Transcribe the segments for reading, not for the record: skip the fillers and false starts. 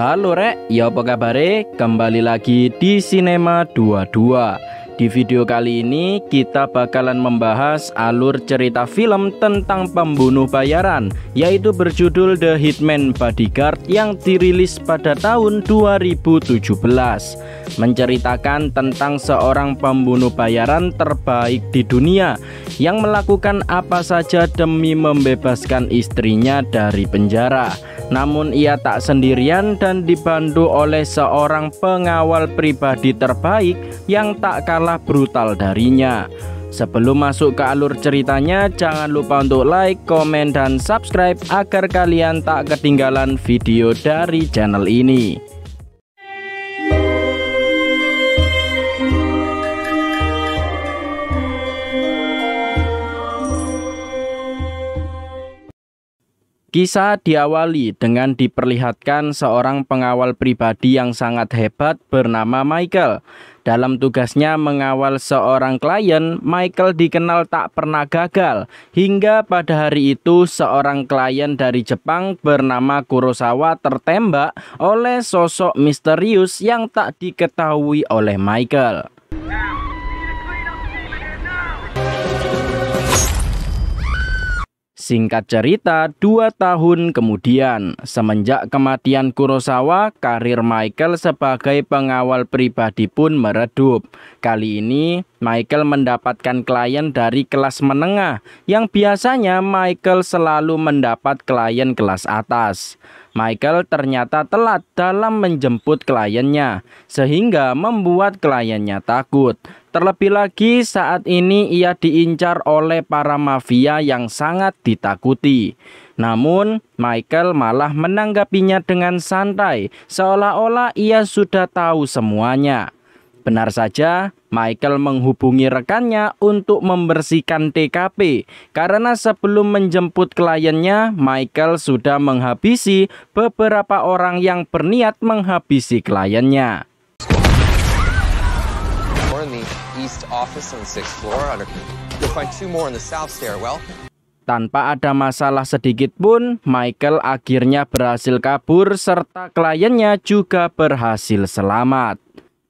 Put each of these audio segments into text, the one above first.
Halo rek, ya apa kabare? Kembali lagi di Cinema 22. Di video kali ini kita bakalan membahas alur cerita film tentang pembunuh bayaran, yaitu berjudul The Hitman Bodyguard yang dirilis pada tahun 2017. Menceritakan tentang seorang pembunuh bayaran terbaik di dunia yang melakukan apa saja demi membebaskan istrinya dari penjara. Namun ia tak sendirian dan dibantu oleh seorang pengawal pribadi terbaik yang tak kalah brutal darinya. Sebelum masuk ke alur ceritanya, jangan lupa untuk like, komen, dan subscribe agar kalian tak ketinggalan video dari channel ini. Kisah diawali dengan diperlihatkan seorang pengawal pribadi yang sangat hebat bernama Michael. Dalam tugasnya mengawal seorang klien, Michael dikenal tak pernah gagal. Hingga pada hari itu seorang klien dari Jepang bernama Kurosawa tertembak oleh sosok misterius yang tak diketahui oleh Michael. Singkat cerita, 2 tahun kemudian, semenjak kematian Kurosawa, karir Michael sebagai pengawal pribadi pun meredup. Kali ini, Michael mendapatkan klien dari kelas menengah, yang biasanya Michael selalu mendapat klien kelas atas. Michael ternyata telat dalam menjemput kliennya, sehingga membuat kliennya takut. Terlebih lagi saat ini ia diincar oleh para mafia yang sangat ditakuti. Namun, Michael malah menanggapinya dengan santai, seolah-olah ia sudah tahu semuanya. Benar saja, Michael menghubungi rekannya untuk membersihkan TKP karena sebelum menjemput kliennya, Michael sudah menghabisi beberapa orang yang berniat menghabisi kliennya. Tanpa ada masalah sedikit pun, Michael akhirnya berhasil kabur serta kliennya juga berhasil selamat.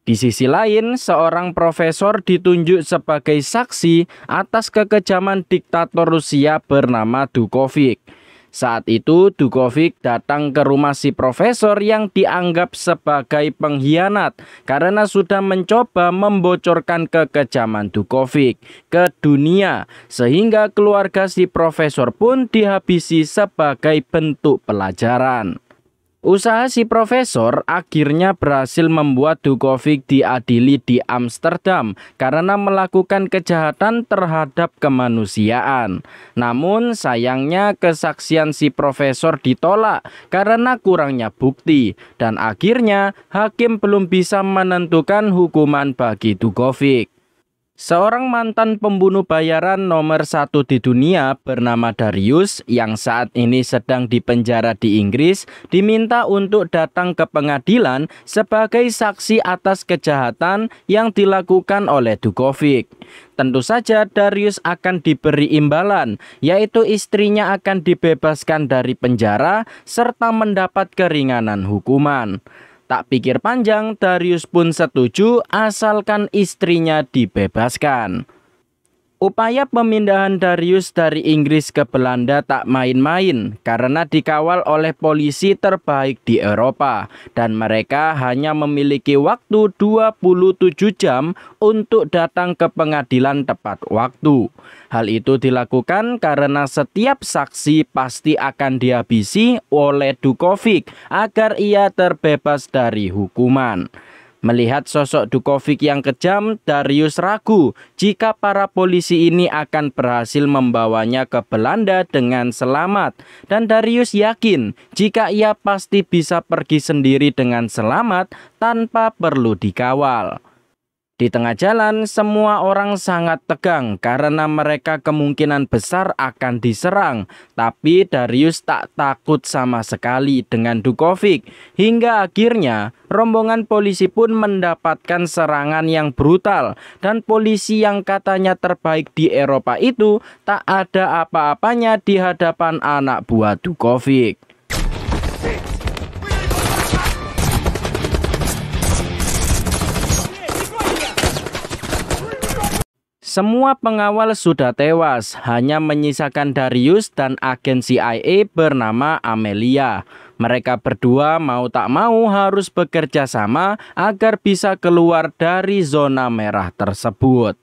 Di sisi lain, seorang profesor ditunjuk sebagai saksi atas kekejaman diktator Rusia bernama Dukovic. Saat itu, Dukovic datang ke rumah si profesor yang dianggap sebagai pengkhianat karena sudah mencoba membocorkan kekejaman Dukovic ke dunia, sehingga keluarga si profesor pun dihabisi sebagai bentuk pelajaran. Usaha si profesor akhirnya berhasil membuat Dukovic diadili di Amsterdam karena melakukan kejahatan terhadap kemanusiaan. Namun sayangnya kesaksian si profesor ditolak karena kurangnya bukti, dan akhirnya hakim belum bisa menentukan hukuman bagi Dukovic. Seorang mantan pembunuh bayaran nomor 1 di dunia bernama Darius yang saat ini sedang dipenjara di Inggris diminta untuk datang ke pengadilan sebagai saksi atas kejahatan yang dilakukan oleh Dukovic. Tentu saja Darius akan diberi imbalan, yaitu istrinya akan dibebaskan dari penjara serta mendapat keringanan hukuman. Tak pikir panjang, Darius pun setuju asalkan istrinya dibebaskan. Upaya pemindahan Darius dari Inggris ke Belanda tak main-main karena dikawal oleh polisi terbaik di Eropa dan mereka hanya memiliki waktu 27 jam untuk datang ke pengadilan tepat waktu. Hal itu dilakukan karena setiap saksi pasti akan dihabisi oleh Dukovic agar ia terbebas dari hukuman. Melihat sosok Dukovic yang kejam, Darius ragu jika para polisi ini akan berhasil membawanya ke Belanda dengan selamat. Dan Darius yakin jika ia pasti bisa pergi sendiri dengan selamat tanpa perlu dikawal. Di tengah jalan, semua orang sangat tegang karena mereka kemungkinan besar akan diserang. Tapi Darius tak takut sama sekali dengan Dukovic. Hingga akhirnya, rombongan polisi pun mendapatkan serangan yang brutal. Dan polisi yang katanya terbaik di Eropa itu tak ada apa-apanya di hadapan anak buah Dukovic. Semua pengawal sudah tewas, hanya menyisakan Darius dan agen CIA bernama Amelia. Mereka berdua mau tak mau harus bekerja sama agar bisa keluar dari zona merah tersebut.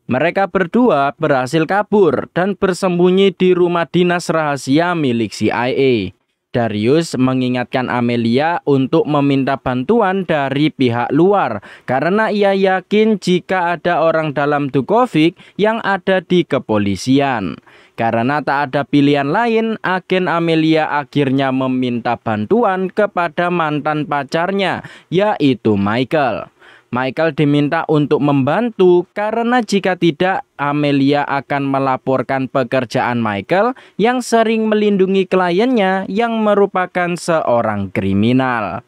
Mereka berdua berhasil kabur dan bersembunyi di rumah dinas rahasia milik CIA. Darius mengingatkan Amelia untuk meminta bantuan dari pihak luar karena ia yakin jika ada orang dalam Dukovic yang ada di kepolisian. Karena tak ada pilihan lain, agen Amelia akhirnya meminta bantuan kepada mantan pacarnya, yaitu Michael. Michael diminta untuk membantu karena jika tidak, Amelia akan melaporkan pekerjaan Michael yang sering melindungi kliennya yang merupakan seorang kriminal.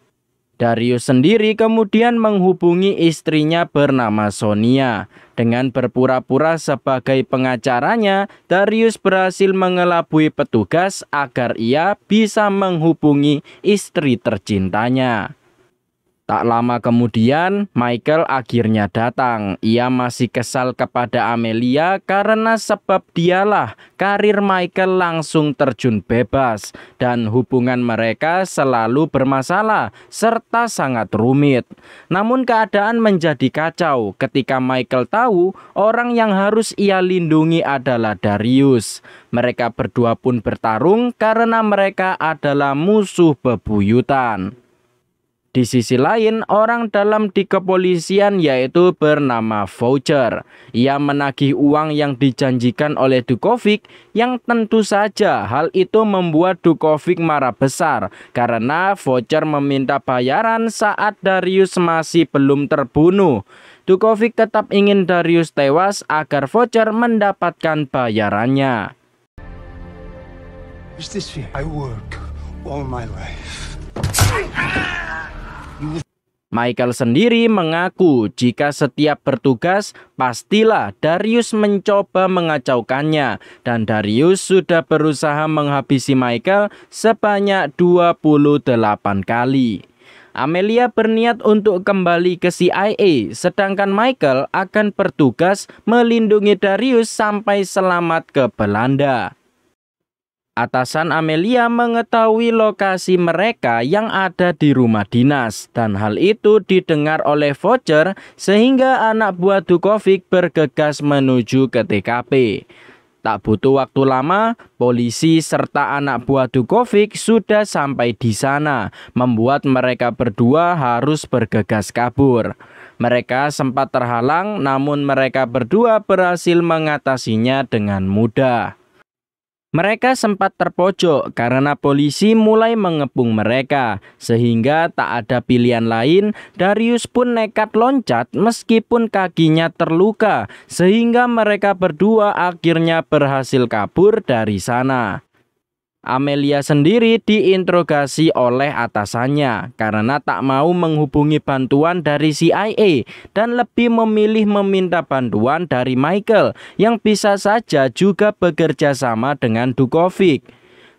Darius sendiri kemudian menghubungi istrinya bernama Sonia. Dengan berpura-pura sebagai pengacaranya, Darius berhasil mengelabui petugas agar ia bisa menghubungi istri tercintanya. Tak lama kemudian, Michael akhirnya datang. Ia masih kesal kepada Amelia karena sebab dialah karir Michael langsung terjun bebas dan hubungan mereka selalu bermasalah serta sangat rumit. Namun keadaan menjadi kacau ketika Michael tahu orang yang harus ia lindungi adalah Darius. Mereka berdua pun bertarung karena mereka adalah musuh bebuyutan. Di sisi lain, orang dalam di kepolisian yaitu bernama Voucher. Ia menagih uang yang dijanjikan oleh Dukovic yang tentu saja hal itu membuat Dukovic marah besar karena Voucher meminta bayaran saat Darius masih belum terbunuh. Dukovic tetap ingin Darius tewas agar Voucher mendapatkan bayarannya. I work all my life. Michael sendiri mengaku jika setiap bertugas pastilah Darius mencoba mengacaukannya dan Darius sudah berusaha menghabisi Michael sebanyak 28 kali. Amelia berniat untuk kembali ke CIA, sedangkan Michael akan bertugas melindungi Darius sampai selamat ke Belanda. Atasan Amelia mengetahui lokasi mereka yang ada di rumah dinas dan hal itu didengar oleh Voucher sehingga anak buah Dukovic bergegas menuju ke TKP. Tak butuh waktu lama, polisi serta anak buah Dukovic sudah sampai di sana, membuat mereka berdua harus bergegas kabur. Mereka sempat terhalang, namun mereka berdua berhasil mengatasinya dengan mudah. Mereka sempat terpojok karena polisi mulai mengepung mereka, sehingga tak ada pilihan lain. Darius pun nekat loncat meskipun kakinya terluka, sehingga mereka berdua akhirnya berhasil kabur dari sana. Amelia sendiri diinterogasi oleh atasannya karena tak mau menghubungi bantuan dari CIA dan lebih memilih meminta bantuan dari Michael yang bisa saja juga bekerja sama dengan Dukovic.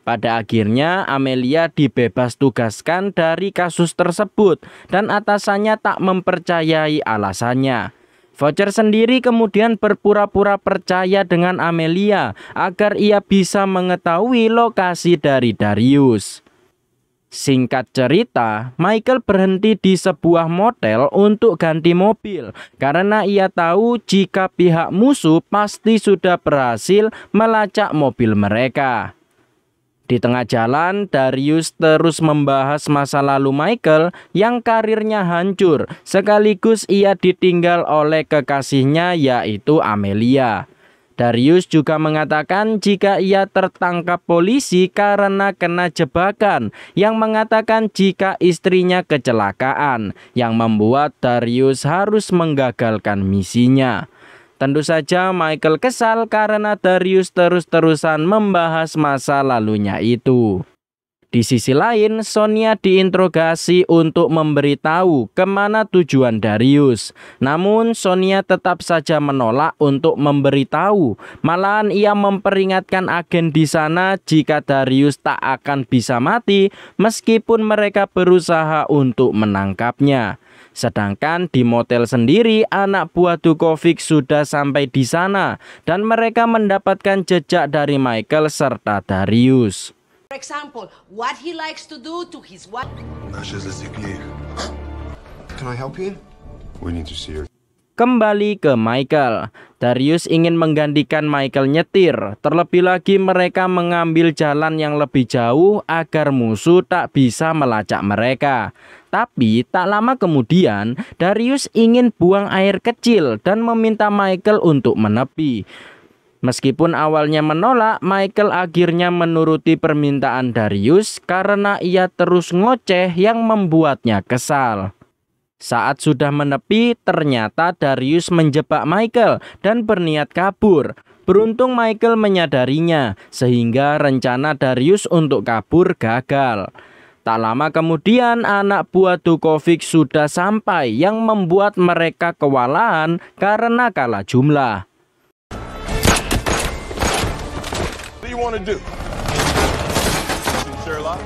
Pada akhirnya Amelia dibebas tugaskan dari kasus tersebut dan atasannya tak mempercayai alasannya. Voucher sendiri kemudian berpura-pura percaya dengan Amelia agar ia bisa mengetahui lokasi dari Darius. Singkat cerita, Michael berhenti di sebuah motel untuk ganti mobil karena ia tahu jika pihak musuh pasti sudah berhasil melacak mobil mereka. Di tengah jalan, Darius terus membahas masa lalu Michael yang karirnya hancur, sekaligus ia ditinggal oleh kekasihnya yaitu Amelia. Darius juga mengatakan jika ia tertangkap polisi karena kena jebakan yang mengatakan jika istrinya kecelakaan, yang membuat Darius harus menggagalkan misinya. Tentu saja Michael kesal karena Darius terus-terusan membahas masa lalunya itu. Di sisi lain, Sonia diinterogasi untuk memberitahu kemana tujuan Darius. Namun Sonia tetap saja menolak untuk memberitahu. Malahan ia memperingatkan agen di sana jika Darius tak akan bisa mati meskipun mereka berusaha untuk menangkapnya. Sedangkan di motel sendiri, anak buah Dukovic sudah sampai di sana dan mereka mendapatkan jejak dari Michael serta Darius. For example, what he likes to do to his wife. Can I help you? We need to see her. Kembali ke Michael, Darius ingin menggantikan Michael nyetir. Terlebih lagi mereka mengambil jalan yang lebih jauh agar musuh tak bisa melacak mereka. Tapi tak lama kemudian Darius ingin buang air kecil dan meminta Michael untuk menepi. Meskipun awalnya menolak, Michael akhirnya menuruti permintaan Darius karena ia terus ngoceh yang membuatnya kesal. Saat sudah menepi, ternyata Darius menjebak Michael dan berniat kabur. Beruntung Michael menyadarinya, sehingga rencana Darius untuk kabur gagal. Tak lama kemudian, anak buah Dukovic sudah sampai yang membuat mereka kewalahan karena kalah jumlah. What do you want to do? Sherlock?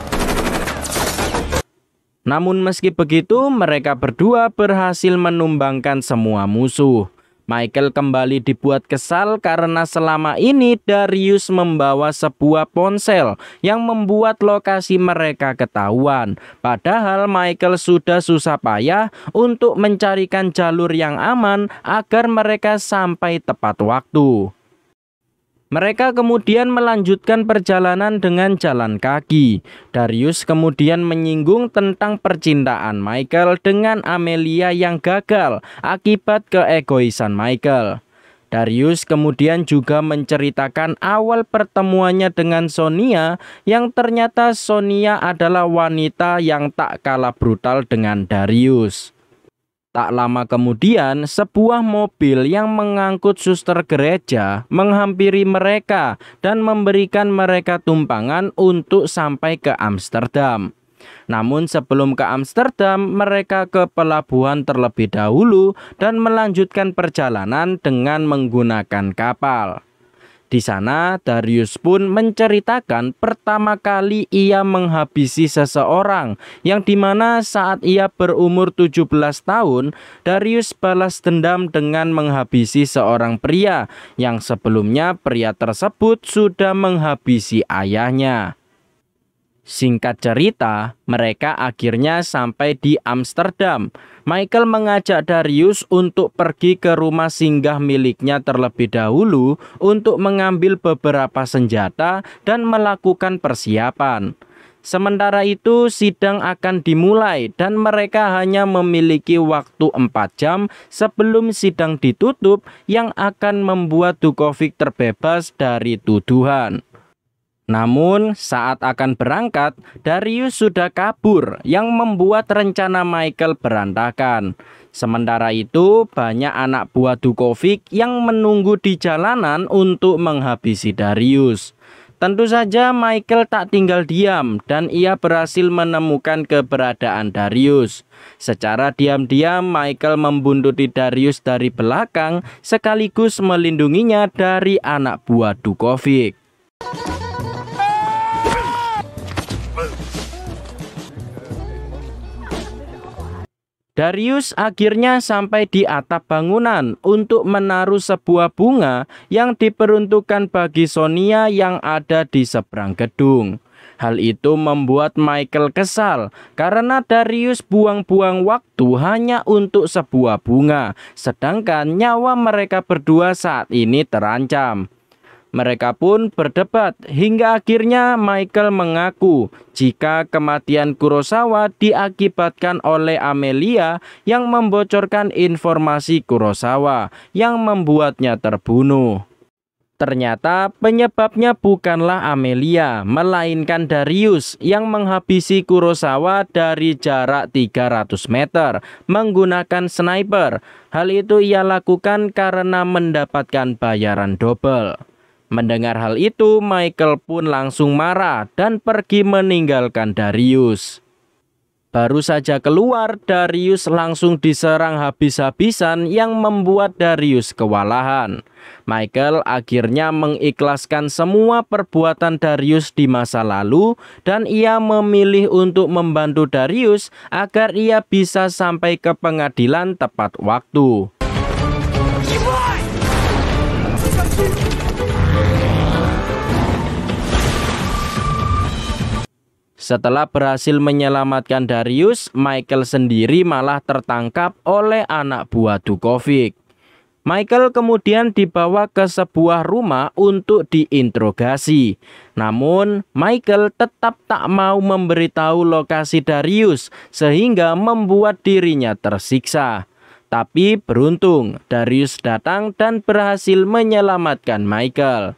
Namun meski begitu, mereka berdua berhasil menumbangkan semua musuh. Michael kembali dibuat kesal karena selama ini Darius membawa sebuah ponsel yang membuat lokasi mereka ketahuan. Padahal Michael sudah susah payah untuk mencarikan jalur yang aman agar mereka sampai tepat waktu. Mereka kemudian melanjutkan perjalanan dengan jalan kaki. Darius kemudian menyinggung tentang percintaan Michael dengan Amelia yang gagal akibat keegoisan Michael. Darius kemudian juga menceritakan awal pertemuannya dengan Sonia yang ternyata Sonia adalah wanita yang tak kalah brutal dengan Darius. Tak lama kemudian, sebuah mobil yang mengangkut suster gereja menghampiri mereka dan memberikan mereka tumpangan untuk sampai ke Amsterdam. Namun sebelum ke Amsterdam, mereka ke pelabuhan terlebih dahulu dan melanjutkan perjalanan dengan menggunakan kapal. Di sana, Darius pun menceritakan pertama kali ia menghabisi seseorang, yang dimana saat ia berumur 17 tahun, Darius balas dendam dengan menghabisi seorang pria, yang sebelumnya pria tersebut sudah menghabisi ayahnya. Singkat cerita, mereka akhirnya sampai di Amsterdam. Michael mengajak Darius untuk pergi ke rumah singgah miliknya terlebih dahulu untuk mengambil beberapa senjata dan melakukan persiapan. Sementara itu sidang akan dimulai dan mereka hanya memiliki waktu 4 jam sebelum sidang ditutup yang akan membuat Dukovic terbebas dari tuduhan. Namun saat akan berangkat, Darius sudah kabur yang membuat rencana Michael berantakan. Sementara itu banyak anak buah Dukovic yang menunggu di jalanan untuk menghabisi Darius. Tentu saja Michael tak tinggal diam dan ia berhasil menemukan keberadaan Darius. Secara diam-diam Michael membuntuti Darius dari belakang sekaligus melindunginya dari anak buah Dukovic. Darius akhirnya sampai di atap bangunan untuk menaruh sebuah bunga yang diperuntukkan bagi Sonia yang ada di seberang gedung. Hal itu membuat Michael kesal karena Darius buang-buang waktu hanya untuk sebuah bunga, sedangkan nyawa mereka berdua saat ini terancam. Mereka pun berdebat hingga akhirnya Michael mengaku jika kematian Kurosawa diakibatkan oleh Amelia yang membocorkan informasi Kurosawa yang membuatnya terbunuh. Ternyata penyebabnya bukanlah Amelia, melainkan Darius yang menghabisi Kurosawa dari jarak 300 meter menggunakan sniper. Hal itu ia lakukan karena mendapatkan bayaran double. Mendengar hal itu, Michael pun langsung marah dan pergi meninggalkan Darius. Baru saja keluar, Darius langsung diserang habis-habisan yang membuat Darius kewalahan. Michael akhirnya mengikhlaskan semua perbuatan Darius di masa lalu dan ia memilih untuk membantu Darius agar ia bisa sampai ke pengadilan tepat waktu. Setelah berhasil menyelamatkan Darius, Michael sendiri malah tertangkap oleh anak buah Dukovic. Michael kemudian dibawa ke sebuah rumah untuk diinterogasi. Namun, Michael tetap tak mau memberitahu lokasi Darius sehingga membuat dirinya tersiksa. Tapi beruntung, Darius datang dan berhasil menyelamatkan Michael.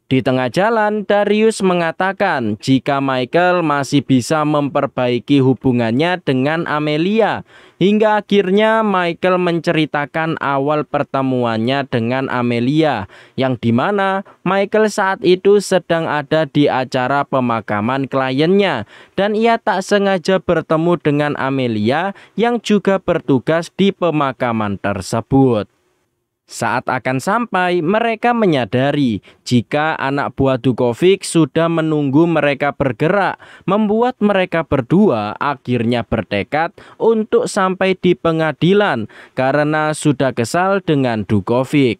Di tengah jalan, Darius mengatakan jika Michael masih bisa memperbaiki hubungannya dengan Amelia. Hingga akhirnya Michael menceritakan awal pertemuannya dengan Amelia, yang dimana Michael saat itu sedang ada di acara pemakaman kliennya. Dan ia tak sengaja bertemu dengan Amelia yang juga bertugas di pemakaman tersebut. Saat akan sampai, mereka menyadari jika anak buah Dukovic sudah menunggu mereka bergerak, membuat mereka berdua akhirnya bertekad untuk sampai di pengadilan karena sudah kesal dengan Dukovic.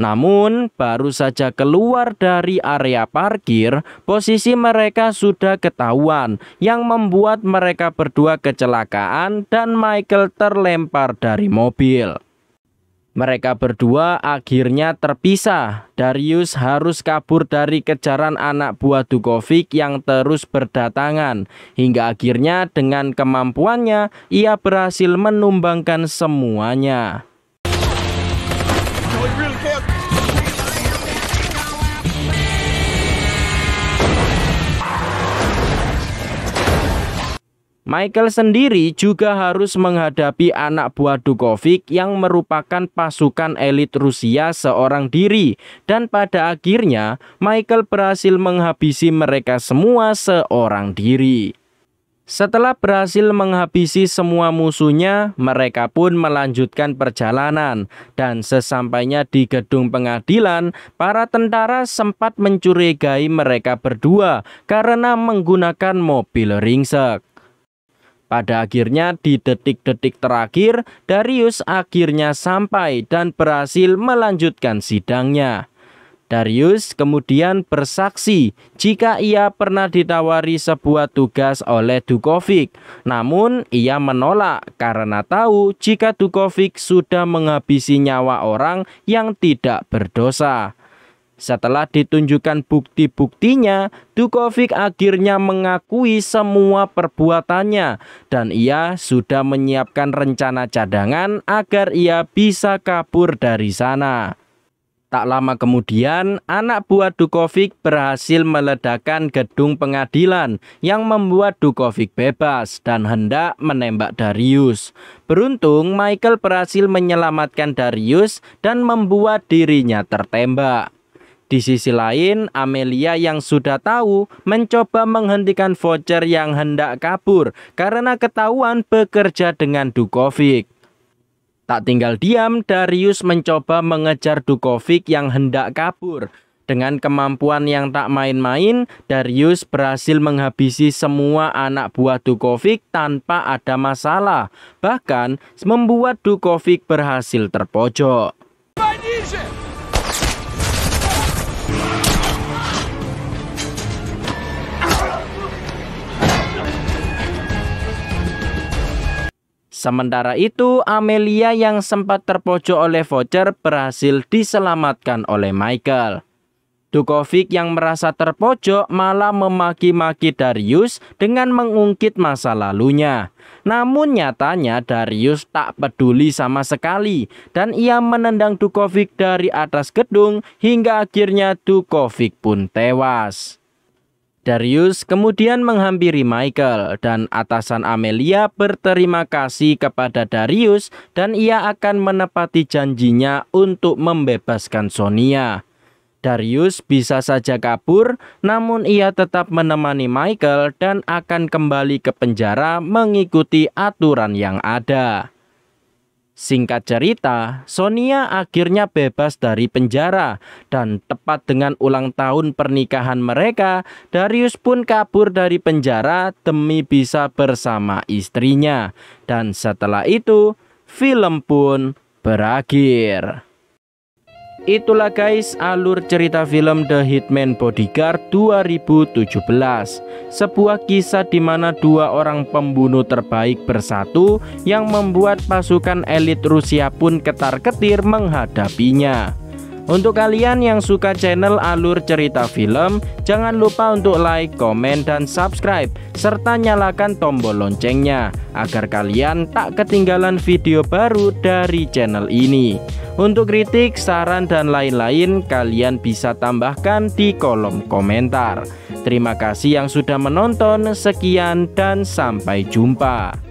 Namun, baru saja keluar dari area parkir, posisi mereka sudah ketahuan, yang membuat mereka berdua kecelakaan dan Michael terlempar dari mobil. Mereka berdua akhirnya terpisah. Darius harus kabur dari kejaran anak buah Dukovic yang terus berdatangan. Hingga akhirnya dengan kemampuannya, ia berhasil menumbangkan semuanya. Michael sendiri juga harus menghadapi anak buah Dukovic yang merupakan pasukan elit Rusia seorang diri. Dan pada akhirnya, Michael berhasil menghabisi mereka semua seorang diri. Setelah berhasil menghabisi semua musuhnya, mereka pun melanjutkan perjalanan. Dan sesampainya di gedung pengadilan, para tentara sempat mencurigai mereka berdua karena menggunakan mobil ringsek. Pada akhirnya di detik-detik terakhir, Darius akhirnya sampai dan berhasil melanjutkan sidangnya. Darius kemudian bersaksi jika ia pernah ditawari sebuah tugas oleh Dukovic. Namun ia menolak karena tahu jika Dukovic sudah menghabisi nyawa orang yang tidak berdosa. Setelah ditunjukkan bukti-buktinya, Dukovic akhirnya mengakui semua perbuatannya dan ia sudah menyiapkan rencana cadangan agar ia bisa kabur dari sana. Tak lama kemudian, anak buah Dukovic berhasil meledakkan gedung pengadilan yang membuat Dukovic bebas dan hendak menembak Darius. Beruntung, Michael berhasil menyelamatkan Darius dan membuat dirinya tertembak. Di sisi lain, Amelia yang sudah tahu mencoba menghentikan voucher yang hendak kabur karena ketahuan bekerja dengan Dukovic. Tak tinggal diam, Darius mencoba mengejar Dukovic yang hendak kabur. Dengan kemampuan yang tak main-main, Darius berhasil menghabisi semua anak buah Dukovic tanpa ada masalah. Bahkan membuat Dukovic berhasil terpojok. Sementara itu, Amelia yang sempat terpojok oleh voucher berhasil diselamatkan oleh Michael. Dukovic yang merasa terpojok malah memaki-maki Darius dengan mengungkit masa lalunya. Namun nyatanya Darius tak peduli sama sekali dan ia menendang Dukovic dari atas gedung hingga akhirnya Dukovic pun tewas. Darius kemudian menghampiri Michael dan atasan Amelia berterima kasih kepada Darius dan ia akan menepati janjinya untuk membebaskan Sonia. Darius bisa saja kabur, namun ia tetap menemani Michael dan akan kembali ke penjara mengikuti aturan yang ada. Singkat cerita, Sonia akhirnya bebas dari penjara dan tepat dengan ulang tahun pernikahan mereka, Darius pun kabur dari penjara demi bisa bersama istrinya. Dan setelah itu, film pun berakhir. Itulah guys alur cerita film The Hitman Bodyguard 2017. Sebuah kisah di mana dua orang pembunuh terbaik bersatu yang membuat pasukan elit Rusia pun ketar-ketir menghadapinya. Untuk kalian yang suka channel alur cerita film, jangan lupa untuk like, komen, dan subscribe, serta nyalakan tombol loncengnya, agar kalian tak ketinggalan video baru dari channel ini. Untuk kritik, saran, dan lain-lain, kalian bisa tambahkan di kolom komentar. Terima kasih yang sudah menonton, sekian dan sampai jumpa.